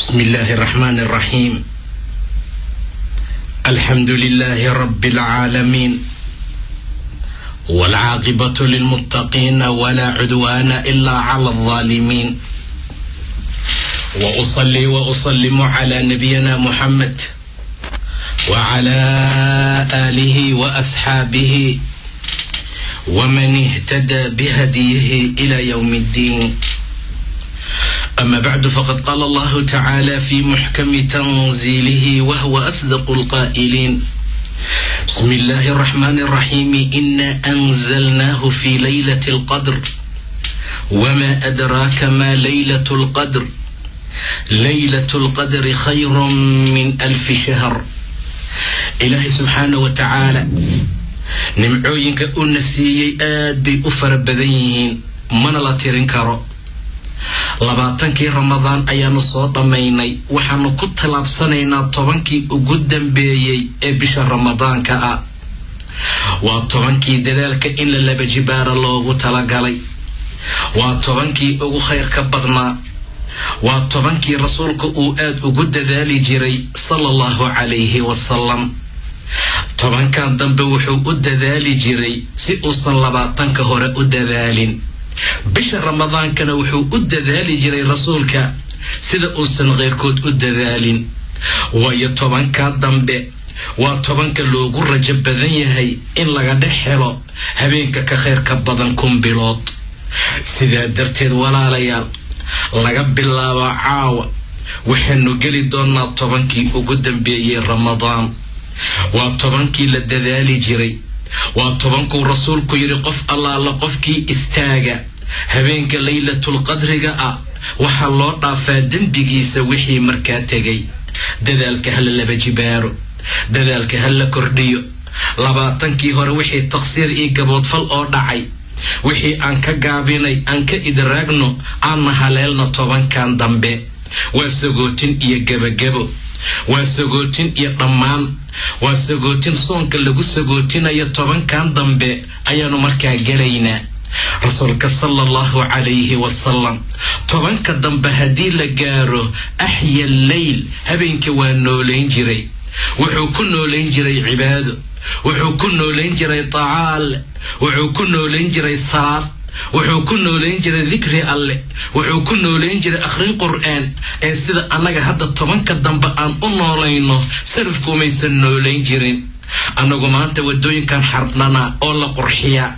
بسم الله الرحمن الرحيم. الحمد لله رب العالمين، والعاقبة للمتقين ولا عدوان إلا على الظالمين. وأصلي وأسلم على نبينا محمد وعلى آله وأصحابه ومن اهتدى بهديه إلى يوم الدين. أما بعد، فقد قال الله تعالى في محكم تنزيله وهو أصدق القائلين: بسم الله الرحمن الرحيم. إنا أنزلناه في ليلة القدر وما أدراك ما ليلة القدر. ليلة القدر خير من 1000 شهر. إلهي سبحانه وتعالى نمعوينك أنسيي آدي أفر بدينين من لا تيرين كارو. 20 رمضان ayaanu soo dhamaynay, waxaanu ku talaabsanaynaa 10kii ugu dambeeyay ee bisha ramadaanka ah. waa 10kii dadaalka in la laba jibaara loogu talagalay, waa 10kii ugu khayrka badnaa, waa 10kii rasuulku uu aad ugu dadaali jiray sallallahu alayhi wasallam. 10kan dambe wuxuu u dadaali jiray si uusan 20ka hore u dadaalin. bisha ramadaankana wuxuu u dadaali jiray rasuulka sida uusan qeyrkood u dadaalin. waayo 10ka dambe waa 10ka loogu rajo badan yahay in laga dhex helo habeenka ka khayrka badan 1000 bilood. sidaa darteed walaalayaal, laga bilaabo caawa waxaanu geli doonaa 10kii ugu dambeeyay ramadaan. waa 10kii la dadaali jiray, waa 10kuu rasuulku yiri qof allaala qofkii istaaga habeenka laylatul qadriga ah waxa loo dhaafaa dembigiisa wixii markaa tegay. dadaalka hala laba jibaaro, dadaalka hala kordhiyo. 20kii hore wixii taqsiir iyo gaboodfal oo dhacay, wixii aan ka gaabinay aan ka idraagno, aan haleelno 10kan dambe. waa sagootin iyo gabagabo, waa sagootin iyo dhammaan, waa sagootin soonka lagu sagootinayo 10kan dambe ayaanu markaa gelaynaa. rasuulka sallallahu alayhi wasallam 10ka dambe haddii la gaaro axya leyl, habeenka waa nooleyn jiray. wuxuu ku nooleyn jiray cibaado, wuxuu ku nooleyn jiray tacaal, wuxuu ku nooleyn jiray salaad, wuxuu ku nooleyn jiray dikri alle, wuxuu ku nooleyn jiray akhrin qur'aan. ee sida annaga hadda 10ka dambe aan u noolayno salafku maysan nooleyn jirin. annagu maanta wadooyinkan xarbnana oo la qurxiyaa,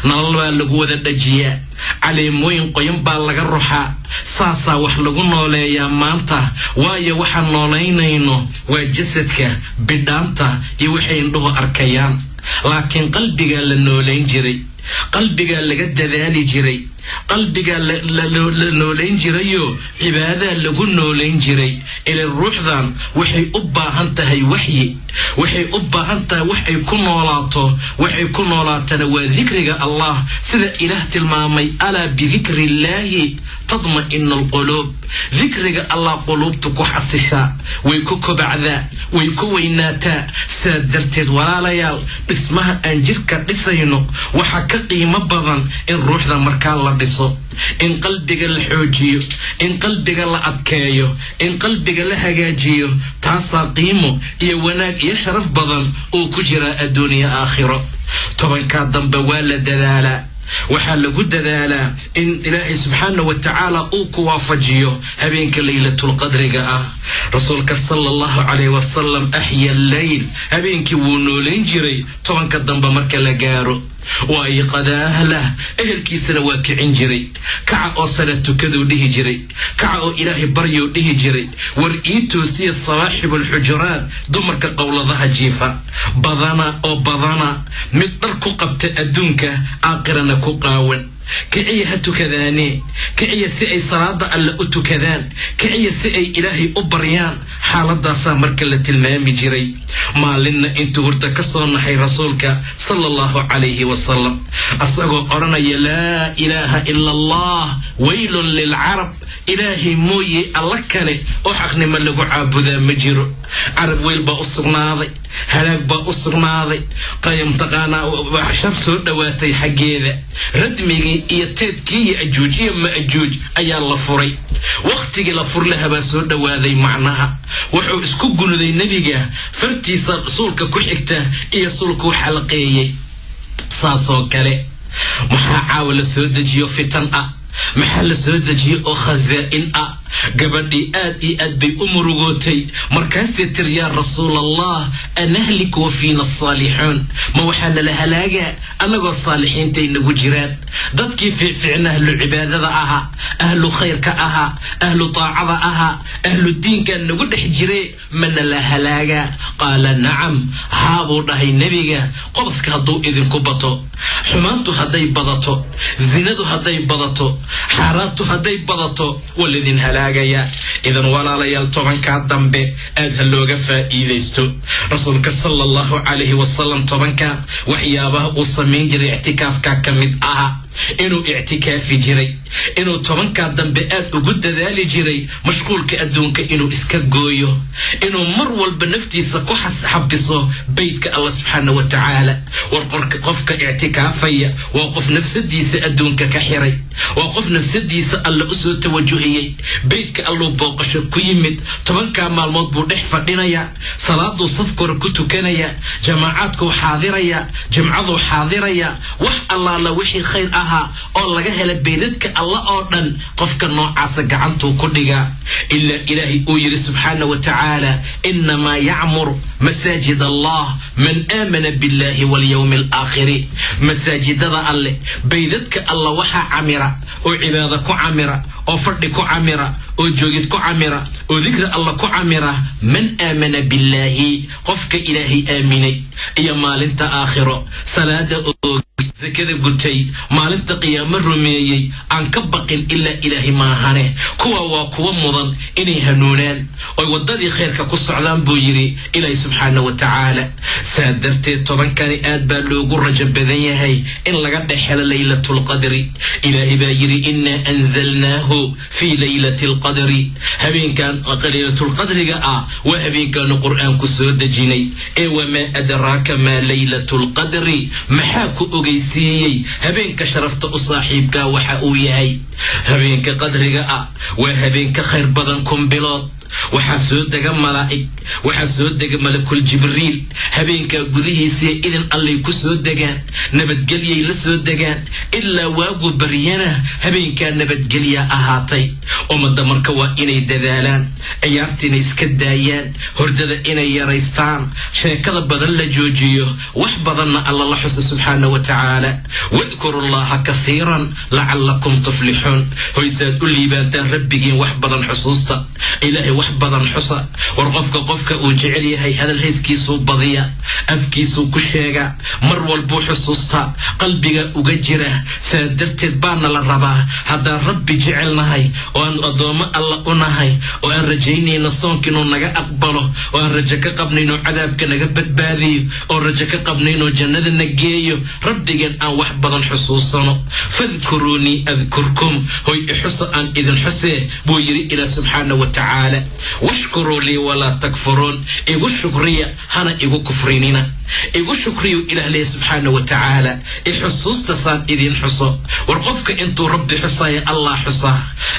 nalal baa lagu wada dhajiyaa, caleemooyin qoyan baa laga ruxaa. saasaa wax lagu nooleeyaa maanta. waayo waxaan noolaynayno waa jasadka, bidhaanta iyo waxay indhuhu arkayaan. laakiin qalbigaa la nooleyn jiray, qalbigaa laga dadaali jiray, qalbigaa la nooleyn jirayo cibaadaha lagu nooleyn jiray. ilaa ruuxdan waxay u baahan tahay waxyi, waxay u baahan tahay wax ay ku noolaato. waxay ku noolaatana waa dikriga allah, sida ilaah tilmaamay: alaa bidikriillaahi تطمئن القلوب. ذكرك الله قلوب تكحسشا ويكوكبعذا ويكويناتا سادرتد ولا ليال اسمها أنجلك لسينو وحكقي مبضا إن روح ذا مركال لدسو. إن قلبك الحوجيو، إن قلبك الأبكايو، إن قلبك الهجاجيو تاسا قيمو يوناك يشرف بضا وكجرا الدنيا آخرة. طبعا كادم بوالا دلالا waxaa lagu dadaalaa in ilaahay subxaanahu wa tacaala uu ku waafajiyo habeenka laylatul qadriga ah. rasuulka sallallahu alayhi wasallam axya leyl, habeenkii wuu nooleyn jiray 10ka dambe marka la gaaro. waa iqadaah lah, ehelkiisana waa kicin jiray. kaca oo salaad tukaduu dhihi jiray, kaca oo ilaahay baryuu dhihi jiray. war ii toosiya sawaaxibul xujuraat, dumarka qowladaha jiifa. badana oo badana mid dhar ku qabta adduunka, aakhirana ku qaawan. kiciya ha tukadaane, kiciya si ay salaada alle u tukadaan, kiciya si ay ilaahay u baryaan. xaaladaasaa marka la tilmaami jiray. maalinna intuu hurda ka soo naxay rasuulka sallallahu alayhi wasallam asagoo odhanaya: laa ilaaha ila allah, waylun lilcarab. ilaahay mooye alla kale oo xaqnimo lagu caabudaa ma jiro. carab weyl baa u sugnaaday, halaag baa u sugnaaday. qayam taqaanaa waxshar soo dhawaatay xaggeeda. radmigii iyo teedkii iyo ajuuj iyo maajuuj ayaa la furay. waqtigii la fur lahaa baa soo dhawaaday macnaha wuxuu isku gunuday nabiga fartiisa sulka ku xigta iyo sulku xalqeeyay saasoo kale maxaa caawla soo dejiyo fitan ah maxaa la soo dejiyo oo khazaa'in ah gabadhii aad iyo aad bay u murugootay markaasay tiri yaa rasuulallah anahliku wa fiina asaalixuun ma waxaa nala halaagaa annagoo saalixiintay nagu jiraan dadkii fiicfiicna ahlu cibaadada ahaa ahlu khayrka ahaa ahlu taacada ahaa ahlu diinka nagu dhex jiray mana la halaagaa qaala nacam haabuu dhahay nebiga qodobka hadduu idinku bato xumaantu hadday badato zinadu hadday badato xaaraantu hadday badato walidin halaagaya idan walaalayaal tobankaa dambe aad ha looga faa'iidaysto rasuulka sallallahu calayhi wasallam tobanka waxyaabaha uu samayn jiray ictikaafka ka mid aha inuu ictikaafi jiray inuu tobankaa dambe aad ugu dadaali jiray mashquulka adduunka inuu iska gooyo inuu mar walba naftiisa ku xabiso beydka Allah subxaanahu wa tacaala war qofka ictikaafaya waa qof nafsadiisa adduunka ka xiray waa qof nafsadiisa alla u soo tawajuhiyay beydka alluu booqasho ku yimid tobankaa maalmood buu dhex fadhinaya salaaduu safkora ku tukanaya jamaacaadkuu xaadiraya jimcaduu xaadiraya wax allaala wixii khayr ahaa oo laga hela beydadka alla oo dhan qofka noocaasa gacantuu ku dhigaa ilaa ilaahay uu yidhi subxaana wa tacaala innamaa yacmur masaajid allah man aamana billahi walyawmi alaakhiri masaajidada alle beydadka alla waxaa camira oo cibaada ku camira oo fadhi ku camira oo joogid ku camira oo dikri alla ku camira man aamana billahi qofka ilaahay aaminay iyo maalinta aakhiro salaada oo zakada gutay maalinta qiyaamo rumeeyay aan ka baqin ilaa ilaahi maahane kuwa waa kuwa mudan inay hanuunaan oo wadadii khayrka ku socdaan buu yiri ilaahi subxaanahu wa tacaala saadartee tobankani aad baa loogu rajo badan yahay in laga dhexelo laylatul qadri ilaahi baa yiri inna anzalnaahu fi laylatil qadri habeenkan laylatul qadriga ah waa habeenkan qur'aanku soo dejinay ee wama adraaka ma laylatul qadri maxaa ku ogeysiiyay habeenka sharafta u saaxiibka waxa uu yahay habeenka qadriga ah waa habeenka khayr badan kumbilood waxaa soo dega malaa'ig waxaa soo dega malakul jibriil habeenka gudihiisa idin allay ku soo degaan nabadgelyay la soo degaan ilaa waagu baryana habeenka nabadgelya ahaatay ummadda marka waa inay dadaalaan ciyaartina iska daayaan hordada inay yaraystaan sheekada badan la joojiyo wax badanna alla la xuso subxaanahu wa tacaala wadkuru llaha kathiiran lacallakum tuflixuun hoysaad u liibaantaan rabbigiin wax badan xusuusta ilaahay wax badan xusa war qofka uu jecel yahay hadal hayskiisuu badiya afkiisuu ku sheega mar walbuu xusuusta qalbiga uga jira saa darteed baana la rabaa haddaan rabbi jecelnahay oo aan adoomo alla u nahay oo aan rajaynayno soonka inuu naga aqbalo oo aan rajo ka qabnayno cadaabka naga badbaadiyo oo rajo ka qabnayno jannada na geeyo rabbigeen aan wax badan xusuusano fadkuruunii adkurkum hoy ixusa aan idin xusee buu yiri ilaa subxaanahu wa tacaala washkuruu lii walaa takfuruun igu shukriya hana igu kufrinina igu shukriyo ilaah leeyahay subxaanahu wa tacaala xusuusta saan idin xuso war qofka intuu rabbi xusaya allah xusa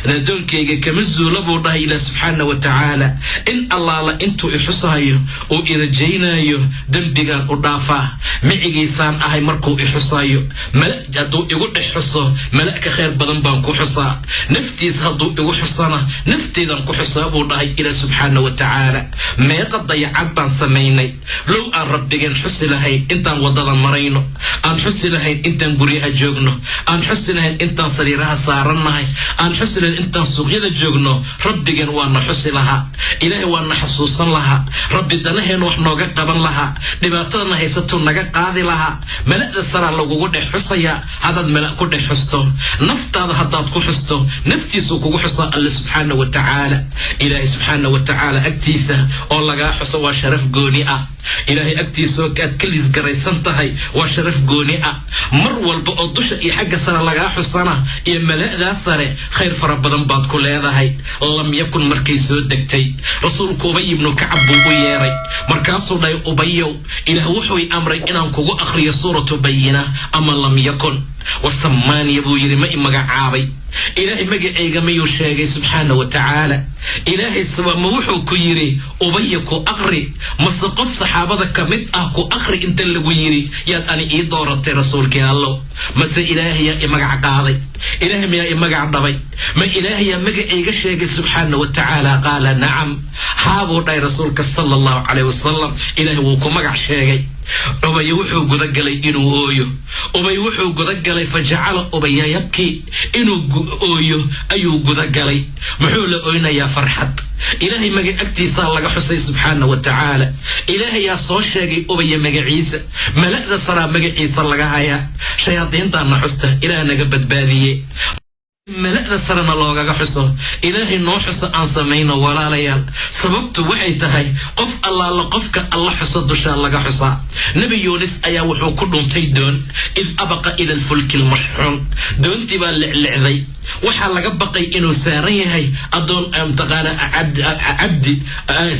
nadoonkayga kama zuula buu dhahay ilaah subxaanahu wa tacaala in allaala intuu ixusayo oo irajaynayo dembigaan u dhaafaa micigiisaan ahay markuu ixusayo mala hadduu igu dhex xuso mala'ka khayr badan baan ku xusaa naftiis hadduu igu xusana nafteydan ku xusaa buu dhahay ilaah subxaanahu wa tacaala meeqa dayacad baan samaynay low aan rabbigan xusi lahayn intaan wadada marayno aan xusi lahayn intaan guryaha joogno aan xusi lahayn intaan sariiraha saarannahay aan xusi lahayn intaan suuqyada joogno rabbigan waana xusi lahaa ilaahay waana xasuusan lahaa rabbi danaheena wax nooga qaban lahaa dhibaatadana haysato naga qaadi lahaa mala'da saraa lagugu dhex xusayaa haddaad mala' ku dhex xusto naftaada haddaad ku xusto naftiisuu kugu xusaa alle subxaanahu wa tacaala ilaahay subxaanahu wa tacaala agtiisa oo lagaa xuso waa sharaf gooni ah ilaahay agtiisoo kaad ka lisgaraysan tahay waa sharaf gooni ah mar walba oo dusha iyo xagga sare lagaa xusana iyo mala'daa sare khayr fara badan baad ku leedahay lam yakun markay soo degtay rasuulku ubay ibnu kacab buu u yeeray markaasuu dhahay ubayow ilaah wuxuu i amray inaan kugu akhriyo suuratu bayina ama lam yakun وسماني أبو يرمي مقعابي إلهي مقعيق ميو شاقي سبحانه وتعالى إلهي سبا موحو كيري أبيكو أغري مصقف صحابتك متأكو أغري انت اللي ويري يا أني إيه دورتي رسولك يا الله مس إلهي يا إمقع قاضي إلهي يا إمقع ضبي ما إلهي يا مقعيق شاقي سبحانه وتعالى قال نعم حابو داي رسولك صلى الله عليه وسلم إلهي وكو مقع شاقي أبي وحو قدقلي إنو أويو أبي وحو قدقلي فجعل أبي يبكي إنو أويو أيو قدقلي محول أوينا يا فرحت إلهي مجي أكتي صار لك حسين سبحانه وتعالى إلهي يا صوشاقي أبي مجي عيسى ملأ صار مجي عيسى لك هيا شياطين طارنا حسته إلهي نقبت باذيه ملأ سرنا الله حسه إلهي نوحس عن سمينا ولا ليال سببت وحيتهاي قف الله لقفك الله حسد شاء الله حسا نبي يونس أيا وحو كلهم تيدون إذ أبقى إلى الفلك المشحون دون تبال العذي وحا لغا بقي إنو ساريهاي أدون أمتغانا عبدي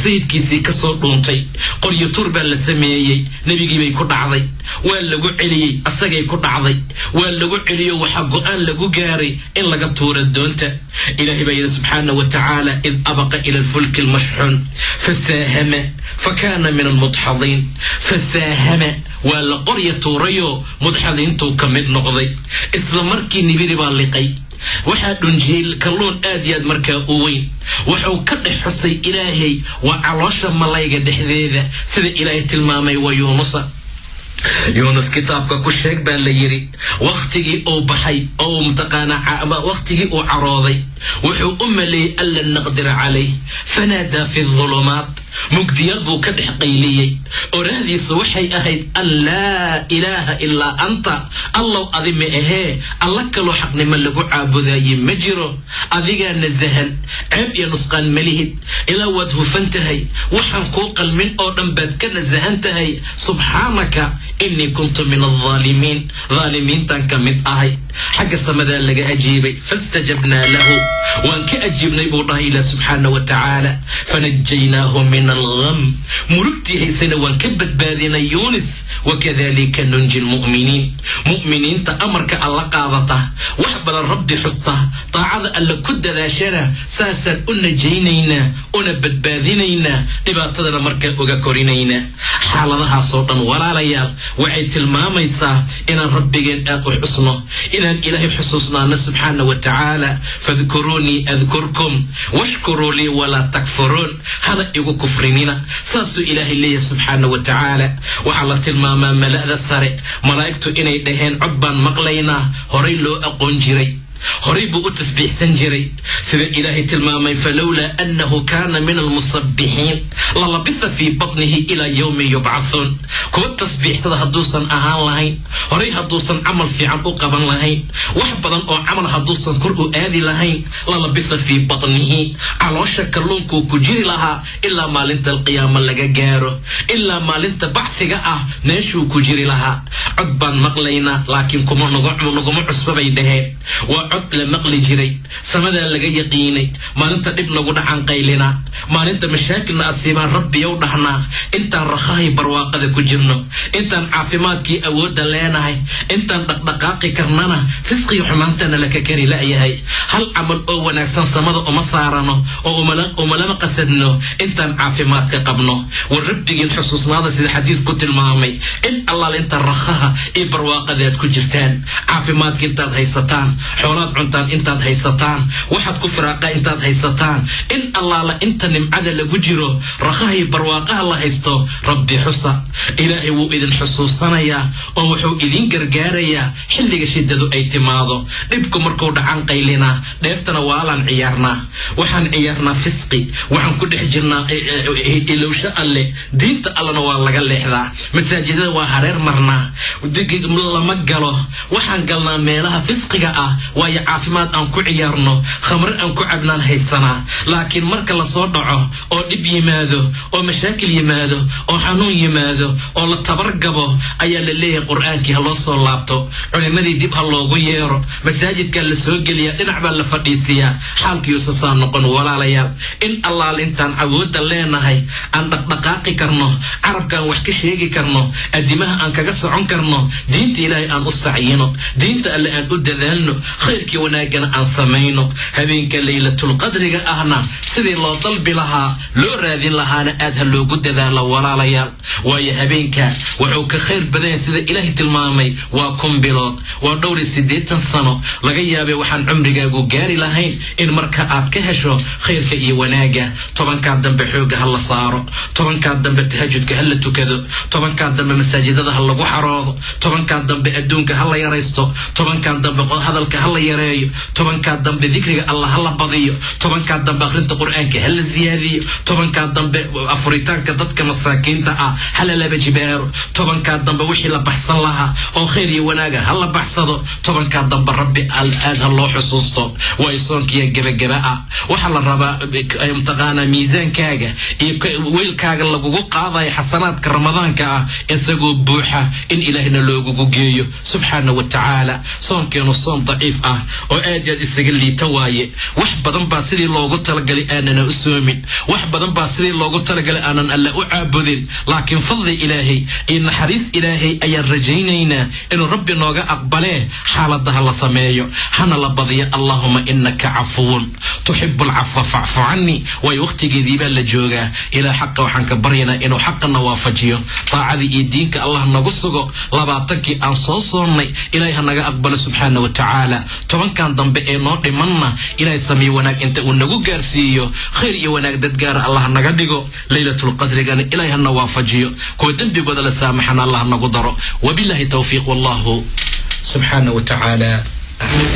سيد كيسي كسور دونتي قرية تربة لسميهي نبي جيبي كود عضي واللغو علي أساقي كود عضي واللغو علي وحقو أن لغو جاري إن لغا تورة دونتا إلهي بينا سبحانه وتعالى إذ أبقى إلى الفلك المشحون فساهم فكان من المدحضين فساهم ولا قرية توريو مدحضين تو كمد نقضي إسلامركي نبيري باللقي waxaa dhunjeel kalluun aad iyo aad markaa u weyn wuxuu ka dhex xusay ilaahay waa caloosha malayga dhexdeeda sida ilaahay tilmaamay waa يونس كتابك كشك بان ليري وقتي او بحي او متقانا وقتي او عراضي وحو لي ألا نقدر عليه فنادى في الظلمات مقديال بو كدح قيلي أرادي سوحي أهيد أن لا إله إلا أنت الله أذم إهي الله كلو حقني ملقو عابذاي مجرو أذيقا نزهن عب ينسقان مليهد إلى وده فانتهي وحن قوقل من أورن باد كنزهنتهي سبحانك إني كنت من الظالمين ظالمين تنكمت أهي حق السمدان لقى أجيبي فاستجبنا له وانك أجيبنا بوضاه إلى سبحانه وتعالى فنجيناه من الغم مركته سنة وانكبت باذنا يونس وكذلك ننجي المؤمنين مؤمنين تأمرك الله قاضته وحبنا الرب حسته طاعة ألا كد ذا شره ساسا أنجينينا أنبت باذنينا إباتنا مركة أغاكورينينا حالها صوتا ولا ليال وعيت الماميسا إن ربي أحسنه إن الإله حسوسنا سبحانه وتعالى فاذكروني أذكركم واشكروا لي ولا تكفرون هذا يقول كفرينينا ساسو إله الله سبحانه وتعالى وعلى الماما ملأ السرع ملائكته إني دهين عبا مقلينا هريلو أقنجري هريب أتسبيح سنجري سيد إلهي تلمامي فلولا أنه كان من المصبحين للبث في بطنه إلى يوم يبعثون كوت تسبيح سيد هدوسا أهان لهين هري هدوسا عمل في عن أقبا لهين وحبدا أو عمل هدوسا كرء آذي لهين للبث في بطنه على شكرلونكو كجري لها إلا ما لنت القيامة لغا جارو إلا ما لنت بعثك ناشو كجري لها عقبا مقلينا لكن كما نقوم عصبا يدهين وعد لمقلي جري سمدا لغا يقيني ما انت ابن قد عن قيلنا ما انت مشاكلنا أسيبان ربي يودحنا انت رخاي برواقذ كجرنا انت عافماتكي أود ليناي انت دقاقي كرنانا فسقي وحمانتنا لك كري لأيهي هل عمل او ونكسان سمدا ومصارنا وملما قصدنا انت عافماتك قبنا والربي الحسوسنا هذا سيد حديث كنت المامي ان الله انت الرخاها اي برواقذ كجرتان عافماتك انت هيستان حولات عنتان انتاد هيستان واحد كفراقا انتاد هيستان ان الله لا انت نمعد لوجيرو رخاهي برواقها الله هيستو ربي حصة إلهي وو إذن حصوصنا يا ووحو إذن قرقاريا حلق شددو ايتماضو نبكو مركو دعان قيلنا ديفتنا والان عيارنا وحان عيارنا فسقي وحان كود حجرنا إلو شاء اللي دينت ألنا والله قال لحظة مساجدة وحرير مرنا ودقيق ملا مقالو وحان قالنا ميلها فسقي ويا عافمات أنكو عيارنو خمر أنكو عبنان هيسانا لكن مركا لصور دعو أو دب يماذو أو مشاكل يماذو أو حنون يماذو أو لتبرقبو أيا لليه قرآن كي هلو صور لابتو علمدي ديب هلو غييرو مساجد كان لسوق ليا لنعب baa la fadhiisiyaa xaalkiisu saa noqon walaalayaal in allaal intaan awooda leenahay aan dhaqdhaqaaqi karno carabkaan wax ka sheegi karno adimaha aan kaga socon karno diinta ilaahay aan u sacyino diinta alle aan u dadaalno khayrkii wanaagana aan samayno habeenka laylatul qadriga ahna sidii loo dalbi lahaa loo raadin lahaana aad ha loogu dadaalo walaalayaal waayo habeenka wuxuu ka khayr badan sida ilaahay tilmaamay waa 1 bilood waa dhowr 80 sano laga yaabay waxaan cumrigaagu gaari lahayn in marka aad ka hesho khayrka iyo wanaaga 10ka dambe xooga ha la saaro 10ka dambe tahajjudka ha la tukado 10ka dambe masaajidada ha lagu xaroodo 10ka dambe adduunka ha la yaraysto 10ka dambe hadalka ha la yareeyo 10ka dambe dhikriga Allah ha la badiyo 10ka dambe akhrinta quraanka ha la ziyaadiyo 10ka dambe afuritaanka dadka masaakiinta ah ha la laba jibaaro 10ka dambe wixii la baxsan lahaa oo khayr iyo wanaaga ha la baxsado 10ka dambe rabbi aad ha loo xusuusto way soonkiya gabagaba ah waxa la rabaa imtixaana miisaankaaga iyo weelkaaga lagugu qaaday xasanaadka ramadaanka ah isagoo buuxa in ilaahna loogu geeyo subhanahu wa ta'ala soonkeenu soon daciif ah oo aad isaga liita waaye wax badan baa sidii loogu talagalay aanana u soomin wax badan baa sidii loogu talagalay aanan alla u caabudin laakiin fadli ilaahay in naxariis ilaahay ayaa rajaynayna inuu rabbi nooga aqbalee xaaladaha la sameeyo hana la badiyo allahumma innaka afuun tuhibbul afwa fa'fu anni way waqtigeedii baa la joogaa ila xaq waxaan ka baryanaa inuu xaqna waafajiyo taacadi iyo diinka allah nagu sugo 20kii aan soo soonnay ilaahay naga aqbalo subhanahu wa ta'ala 10kan dambe ee noo dhimanna ilaahay sameey wanaag inta uu nagu gaarsiiyo khayr iyo wanaag dad gaar allah naga dhigo laylatul qadrigana ilaahay na waafajiyo kuwa dambigooda la saamaxana allah nagu daro wabillahi tawfiiq wallahu subhanahu wa ta'ala